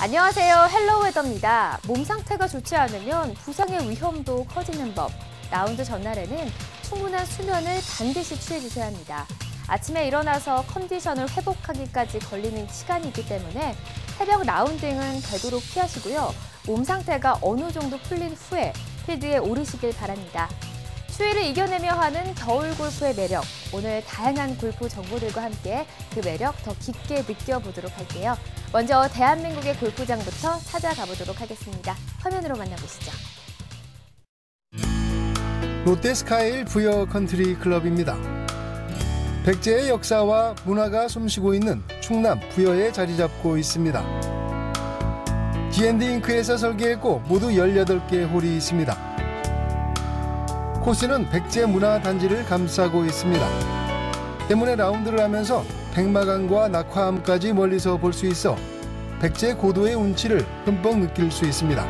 안녕하세요. 헬로우웨더입니다. 몸 상태가 좋지 않으면 부상의 위험도 커지는 법. 라운드 전날에는 충분한 수면을 반드시 취해주셔야 합니다. 아침에 일어나서 컨디션을 회복하기까지 걸리는 시간이 있기 때문에 새벽 라운딩은 되도록 피하시고요. 몸 상태가 어느 정도 풀린 후에 필드에 오르시길 바랍니다. 추위를 이겨내며 하는 겨울 골프의 매력. 오늘 다양한 골프 정보들과 함께 그 매력 더 깊게 느껴보도록 할게요. 먼저 대한민국의 골프장부터 찾아가 보도록 하겠습니다. 화면으로 만나보시죠. 롯데스카이힐 부여 컨트리 클럽입니다. 백제의 역사와 문화가 숨쉬고 있는 충남 부여에 자리 잡고 있습니다. G&D 잉크에서 설계했고 모두 18개 홀이 있습니다. 코스는 백제 문화단지를 감싸고 있습니다. 때문에 라운드를 하면서 백마강과 낙화암까지 멀리서 볼 수 있어 백제 고도의 운치를 흠뻑 느낄 수 있습니다.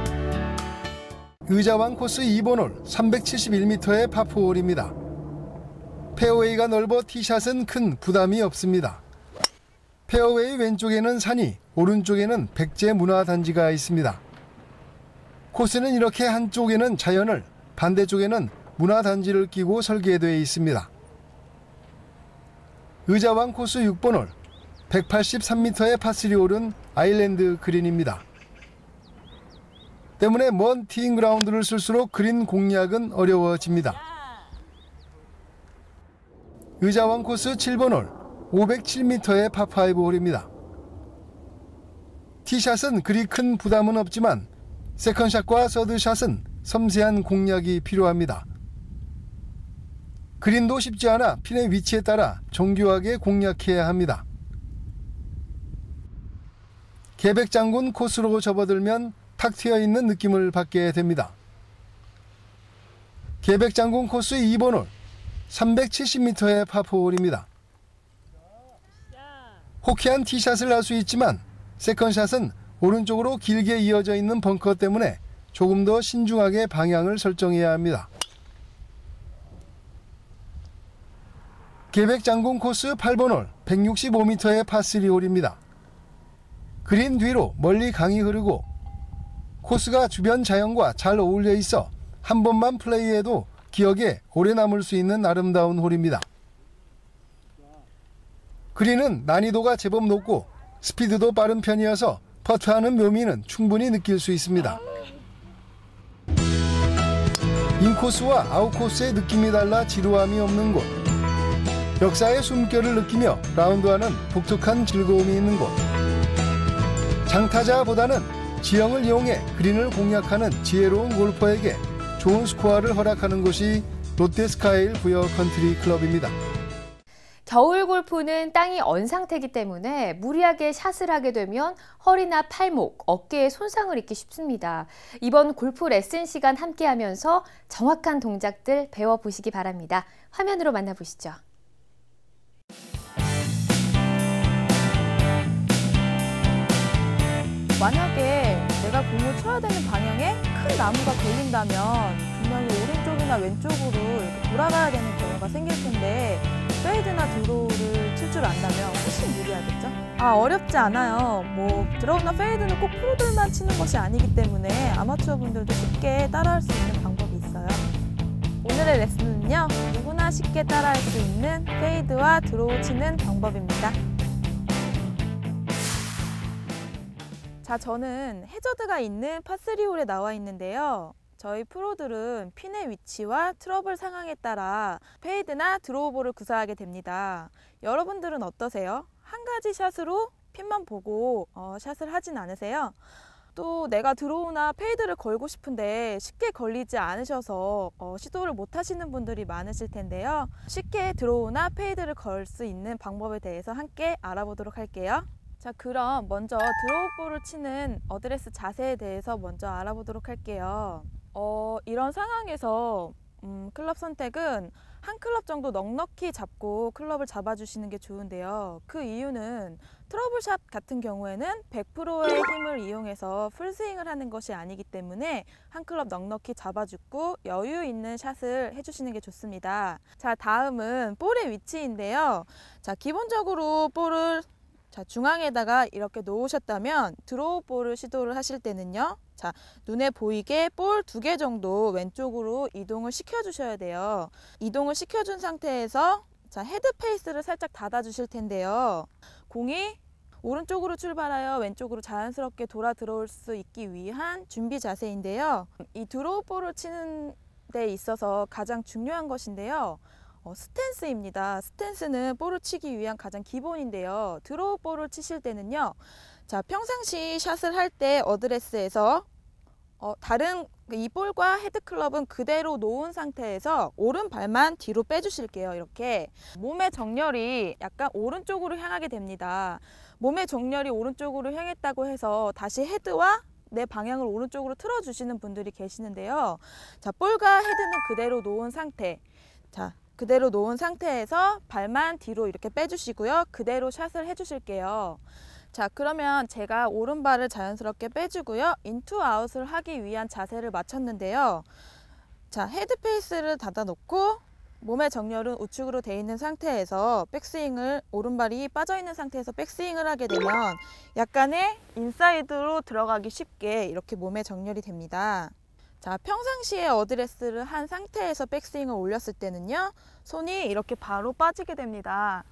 의자왕 코스 2번 홀 371m의 파4홀입니다. 페어웨이가 넓어 티샷은 큰 부담이 없습니다. 페어웨이 왼쪽에는 산이, 오른쪽에는 백제 문화단지가 있습니다. 코스는 이렇게 한쪽에는 자연을, 반대쪽에는 문화단지를 끼고 설계되어 있습니다. 의자왕 코스 6번 홀 183m의 파3 홀은 아일랜드 그린입니다. 때문에 먼 티잉 그라운드를 쓸수록 그린 공략은 어려워집니다. 의자왕 코스 7번 홀 507m의 파5 홀입니다. 티샷은 그리 큰 부담은 없지만 세컨샷과 서드샷은 섬세한 공략이 필요합니다. 그린도 쉽지 않아 핀의 위치에 따라 정교하게 공략해야 합니다. 계백장군 코스로 접어들면 탁 트여있는 느낌을 받게 됩니다. 계백장군 코스 2번 홀 370m의 파4홀입니다. 호쾌한 티샷을 할 수 있지만 세컨샷은 오른쪽으로 길게 이어져 있는 벙커 때문에 조금 더 신중하게 방향을 설정해야 합니다. 계백장군 코스 8번 홀 165m의 파3 홀입니다. 그린 뒤로 멀리 강이 흐르고 코스가 주변 자연과 잘 어울려 있어 한 번만 플레이해도 기억에 오래 남을 수 있는 아름다운 홀입니다. 그린은 난이도가 제법 높고 스피드도 빠른 편이어서 퍼트하는 묘미는 충분히 느낄 수 있습니다. 인코스와 아웃코스의 느낌이 달라 지루함이 없는 곳. 역사의 숨결을 느끼며 라운드하는 독특한 즐거움이 있는 곳. 장타자보다는 지형을 이용해 그린을 공략하는 지혜로운 골퍼에게 좋은 스코어를 허락하는 곳이 롯데스카이힐 부여 컨트리 클럽입니다. 겨울 골프는 땅이 언 상태이기 때문에 무리하게 샷을 하게 되면 허리나 팔목, 어깨에 손상을 입기 쉽습니다. 이번 골프 레슨 시간 함께하면서 정확한 동작들 배워보시기 바랍니다. 화면으로 만나보시죠. 만약에 내가 공을 쳐야 되는 방향에 큰 나무가 걸린다면 분명히 오른쪽이나 왼쪽으로 이렇게 돌아가야 되는 경우가 생길 텐데 페이드나 드로우를 칠 줄 안다면 훨씬 유리하겠죠? 어렵지 않아요. 드로우나 페이드는 꼭 프로들만 치는 것이 아니기 때문에 아마추어 분들도 쉽게 따라할 수 있는 방법이 있어요. 오늘의 레슨은요, 누구나 쉽게 따라할 수 있는 페이드와 드로우 치는 방법입니다. 자, 저는 해저드가 있는 파3홀에 나와 있는데요. 저희 프로들은 핀의 위치와 트러블 상황에 따라 페이드나 드로우볼을 구사하게 됩니다. 여러분들은 어떠세요? 한 가지 샷으로 핀만 보고 샷을 하진 않으세요? 또 내가 드로우나 페이드를 걸고 싶은데 쉽게 걸리지 않으셔서 시도를 못 하시는 분들이 많으실 텐데요. 쉽게 드로우나 페이드를 걸 수 있는 방법에 대해서 함께 알아보도록 할게요. 자, 그럼 먼저 드로우볼을 치는 어드레스 자세에 대해서 먼저 알아보도록 할게요. 이런 상황에서 클럽 선택은 한 클럽 정도 넉넉히 잡고 클럽을 잡아주시는 게 좋은데요. 그 이유는 트러블샷 같은 경우에는 100%의 힘을 이용해서 풀스윙을 하는 것이 아니기 때문에 한 클럽 넉넉히 잡아주고 여유 있는 샷을 해주시는 게 좋습니다. 자, 다음은 볼의 위치인데요. 자, 기본적으로 볼을 자, 중앙에다가 이렇게 놓으셨다면 드로우 볼을 시도를 하실 때는요. 자, 눈에 보이게 볼 2개 정도 왼쪽으로 이동을 시켜주셔야 돼요. 이동을 시켜준 상태에서 자, 헤드 페이스를 살짝 닫아주실 텐데요. 공이 오른쪽으로 출발하여 왼쪽으로 자연스럽게 돌아 들어올 수 있기 위한 준비 자세인데요. 이 드로우 볼을 치는 데 있어서 가장 중요한 것인데요. 스탠스입니다. 스탠스는 볼을 치기 위한 가장 기본인데요. 드로우 볼을 치실 때는요. 자, 평상시 샷을 할 때 어드레스에서 다른 이 볼과 헤드클럽은 그대로 놓은 상태에서 오른발만 뒤로 빼주실게요. 이렇게 몸의 정렬이 약간 오른쪽으로 향하게 됩니다. 몸의 정렬이 오른쪽으로 향했다고 해서 다시 헤드와 내 방향을 오른쪽으로 틀어주시는 분들이 계시는데요. 자, 볼과 헤드는 그대로 놓은 상태. 자, 그대로 놓은 상태에서 발만 뒤로 이렇게 빼주시고요. 그대로 샷을 해주실게요. 자, 그러면 제가 오른발을 자연스럽게 빼주고요. 인투 아웃을 하기 위한 자세를 맞췄는데요. 자, 헤드 페이스를 닫아 놓고 몸의 정렬은 우측으로 되어 있는 상태에서 백스윙을 오른발이 빠져 있는 상태에서 백스윙을 하게 되면 약간의 인사이드로 들어가기 쉽게 이렇게 몸의 정렬이 됩니다. 자, 평상시에 어드레스를 한 상태에서 백스윙을 올렸을 때는요. 손이 이렇게 바로 빠지게 됩니다.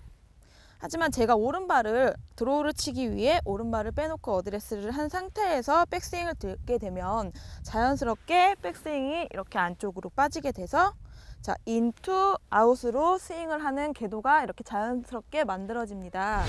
하지만 제가 오른발을 드로우를 치기 위해 오른발을 빼놓고 어드레스를 한 상태에서 백스윙을 들게 되면 자연스럽게 백스윙이 이렇게 안쪽으로 빠지게 돼서 자, 인투 아웃으로 스윙을 하는 궤도가 이렇게 자연스럽게 만들어집니다.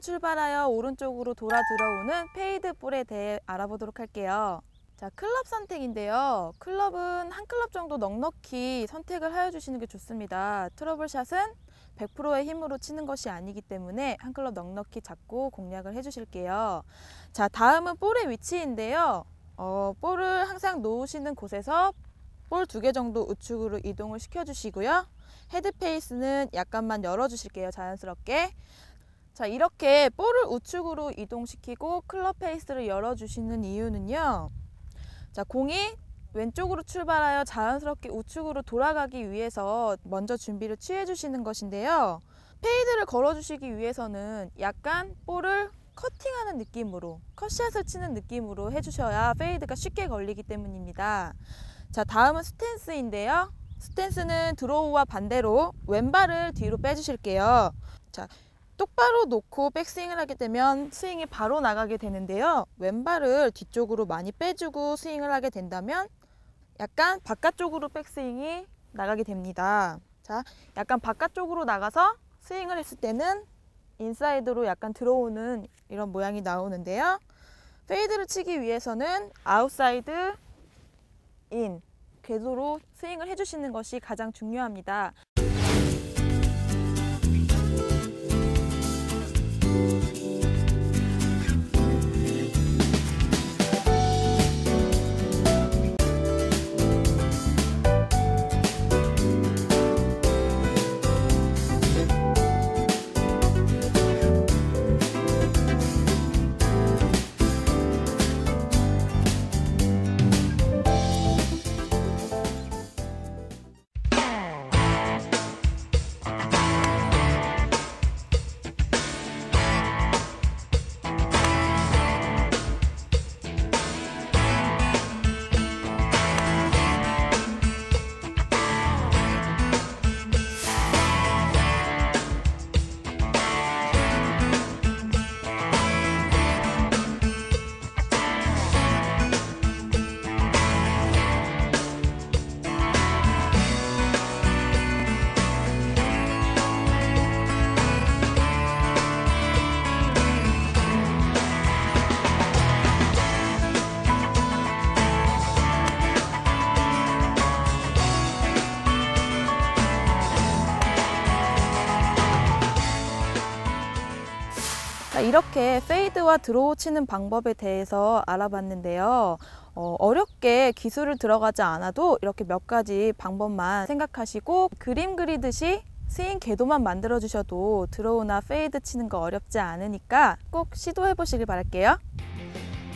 출발하여 오른쪽으로 돌아 들어오는 페이드 볼에 대해 알아보도록 할게요. 자, 클럽 선택인데요. 클럽은 한 클럽 정도 넉넉히 선택을 하여 주시는 게 좋습니다. 트러블샷은 100%의 힘으로 치는 것이 아니기 때문에 한 클럽 넉넉히 잡고 공략을 해 주실게요. 자, 다음은 볼의 위치인데요. 볼을 항상 놓으시는 곳에서 볼 2개 정도 우측으로 이동을 시켜 주시고요. 헤드 페이스는 약간만 열어 주실게요. 자연스럽게. 자, 이렇게 볼을 우측으로 이동시키고 클럽 페이스를 열어주시는 이유는요. 자, 공이 왼쪽으로 출발하여 자연스럽게 우측으로 돌아가기 위해서 먼저 준비를 취해 주시는 것인데요. 페이드를 걸어주시기 위해서는 약간 볼을 커팅하는 느낌으로, 컷샷을 치는 느낌으로 해주셔야 페이드가 쉽게 걸리기 때문입니다. 자, 다음은 스탠스인데요. 스탠스는 드로우와 반대로 왼발을 뒤로 빼주실게요. 자, 똑바로 놓고 백스윙을 하게 되면 스윙이 바로 나가게 되는데요. 왼발을 뒤쪽으로 많이 빼주고 스윙을 하게 된다면 약간 바깥쪽으로 백스윙이 나가게 됩니다. 자, 약간 바깥쪽으로 나가서 스윙을 했을 때는 인사이드로 약간 들어오는 이런 모양이 나오는데요. 페이드를 치기 위해서는 아웃사이드 인 궤도로 스윙을 해주시는 것이 가장 중요합니다. 이렇게 페이드와 드로우 치는 방법에 대해서 알아봤는데요. 어렵게 기술을 들어가지 않아도 이렇게 몇 가지 방법만 생각하시고 그림 그리듯이 스윙 궤도만 만들어 주셔도 드로우나 페이드 치는 거 어렵지 않으니까 꼭 시도해 보시길 바랄게요.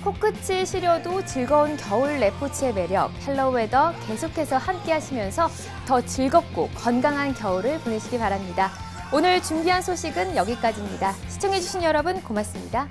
코끝이 시려도 즐거운 겨울 레포츠의 매력, 헬로웨더 계속해서 함께 하시면서 더 즐겁고 건강한 겨울을 보내시기 바랍니다. 오늘 준비한 소식은 여기까지입니다. 시청해주신 여러분 고맙습니다.